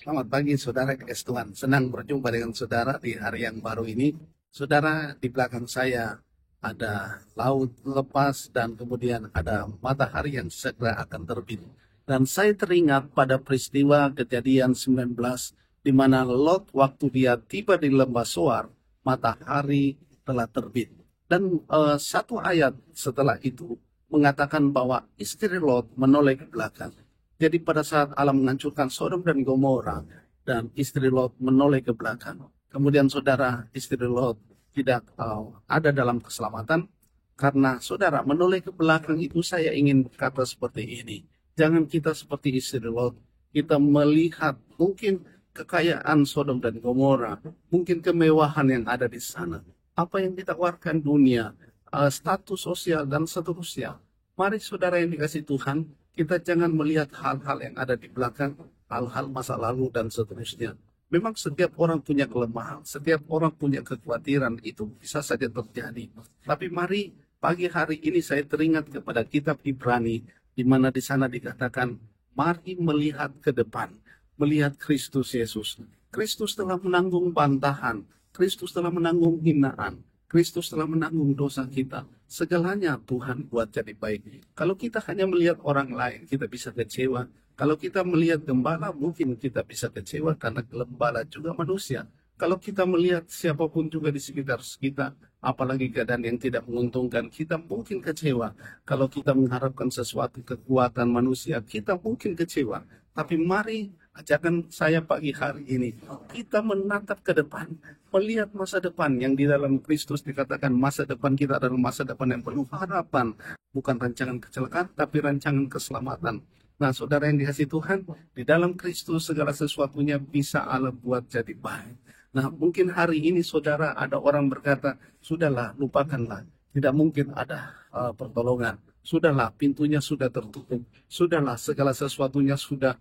Selamat pagi saudara kasih Tuhan. Senang berjumpa dengan saudara di hari yang baru ini. Saudara, di belakang saya ada laut lepas dan kemudian ada matahari yang segera akan terbit. Dan saya teringat pada peristiwa Kejadian 19 di mana Lot waktu dia tiba di lembah Soar, matahari telah terbit. Dan satu ayat setelah itu mengatakan bahwa istri Lot menoleh ke belakang. Jadi pada saat Allah menghancurkan Sodom dan Gomora dan istri Lot menoleh ke belakang. Kemudian saudara, istri Lot tidak ada dalam keselamatan. Karena saudara menoleh ke belakang itu, saya ingin berkata seperti ini. Jangan kita seperti istri Lot. Kita melihat mungkin kekayaan Sodom dan Gomora. Mungkin kemewahan yang ada di sana. Apa yang ditawarkan dunia. Status sosial dan seterusnya. Mari saudara yang dikasih Tuhan, kita jangan melihat hal-hal yang ada di belakang, hal-hal masa lalu dan seterusnya. Memang setiap orang punya kelemahan, setiap orang punya kekhawatiran, itu bisa saja terjadi. Tapi mari pagi hari ini saya teringat kepada kitab Ibrani, di mana di sana dikatakan, mari melihat ke depan, melihat Kristus Yesus. Kristus telah menanggung bantahan, Kristus telah menanggung hinaan, Kristus telah menanggung dosa kita. Segalanya Tuhan buat jadi baik. Kalau kita hanya melihat orang lain, kita bisa kecewa. Kalau kita melihat gembala, mungkin kita bisa kecewa karena gembala juga manusia. Kalau kita melihat siapapun juga di sekitar kita, apalagi keadaan yang tidak menguntungkan, kita mungkin kecewa. Kalau kita mengharapkan sesuatu kekuatan manusia, kita mungkin kecewa. Tapi mari ajakan saya pagi hari ini, kita menatap ke depan, melihat masa depan yang di dalam Kristus dikatakan masa depan kita adalah masa depan yang penuh harapan. Bukan rancangan kecelakaan, tapi rancangan keselamatan. Nah, saudara yang dikasih Tuhan, di dalam Kristus segala sesuatunya bisa Allah buat jadi baik. Nah, mungkin hari ini saudara ada orang berkata, sudahlah, lupakanlah. Tidak mungkin ada pertolongan. Sudahlah, pintunya sudah tertutup. Sudahlah, segala sesuatunya sudah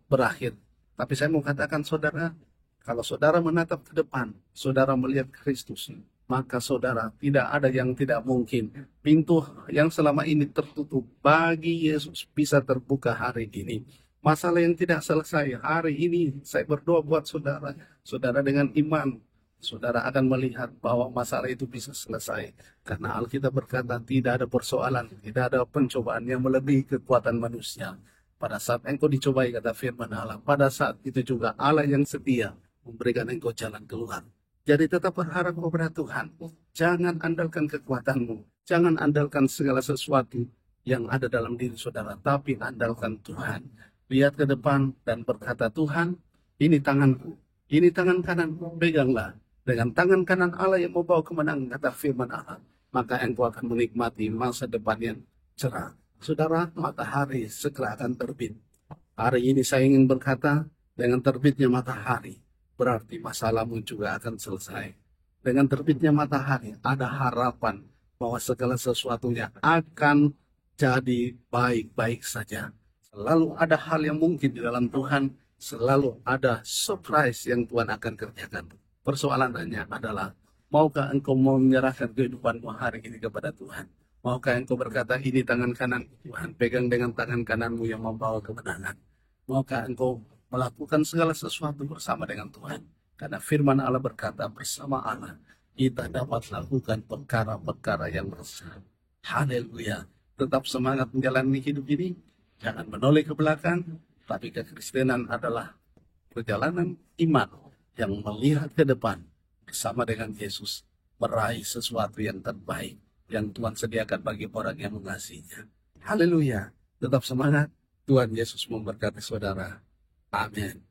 berakhir. Tapi saya mau katakan saudara, kalau saudara menatap ke depan, saudara melihat Kristus, maka saudara tidak ada yang tidak mungkin. Pintu yang selama ini tertutup bagi Yesus bisa terbuka hari ini. Masalah yang tidak selesai hari ini, saya berdoa buat saudara. Saudara dengan iman, saudara akan melihat bahwa masalah itu bisa selesai. Karena Alkitab berkata tidak ada persoalan, tidak ada pencobaan yang melebihi kekuatan manusia. Pada saat engkau dicobai, kata firman Allah, pada saat itu juga Allah yang setia memberikan engkau jalan keluar. Jadi tetap berharap kepada Tuhan. Jangan andalkan kekuatanmu. Jangan andalkan segala sesuatu yang ada dalam diri saudara. Tapi andalkan Tuhan. Lihat ke depan dan berkata, Tuhan, ini tanganku. Ini tangan kananku. Peganglah. Dengan tangan kanan Allah yang membawa kemenangan, kata firman Allah. Maka engkau akan menikmati masa depan yang cerah. Saudara, matahari segera akan terbit. Hari ini saya ingin berkata, dengan terbitnya matahari, berarti masalahmu juga akan selesai. Dengan terbitnya matahari, ada harapan bahwa segala sesuatunya akan jadi baik-baik saja. Selalu ada hal yang mungkin di dalam Tuhan, selalu ada surprise yang Tuhan akan kerjakan. Persoalannya adalah, maukah engkau menyerahkan kehidupanmu hari ini kepada Tuhan? Maukah engkau berkata, ini tangan kanan Tuhan, pegang dengan tangan kananmu yang membawa kemenangan. Maukah engkau melakukan segala sesuatu bersama dengan Tuhan? Karena firman Allah berkata, bersama Allah kita dapat lakukan perkara-perkara yang besar. Haleluya. Tetap semangat menjalani hidup ini. Jangan menoleh ke belakang. Tapi kekristenan adalah perjalanan iman yang melihat ke depan bersama dengan Yesus, meraih sesuatu yang terbaik yang Tuhan sediakan bagi orang yang mengasihinya. Haleluya. Tetap semangat. Tuhan Yesus memberkati saudara. Amin.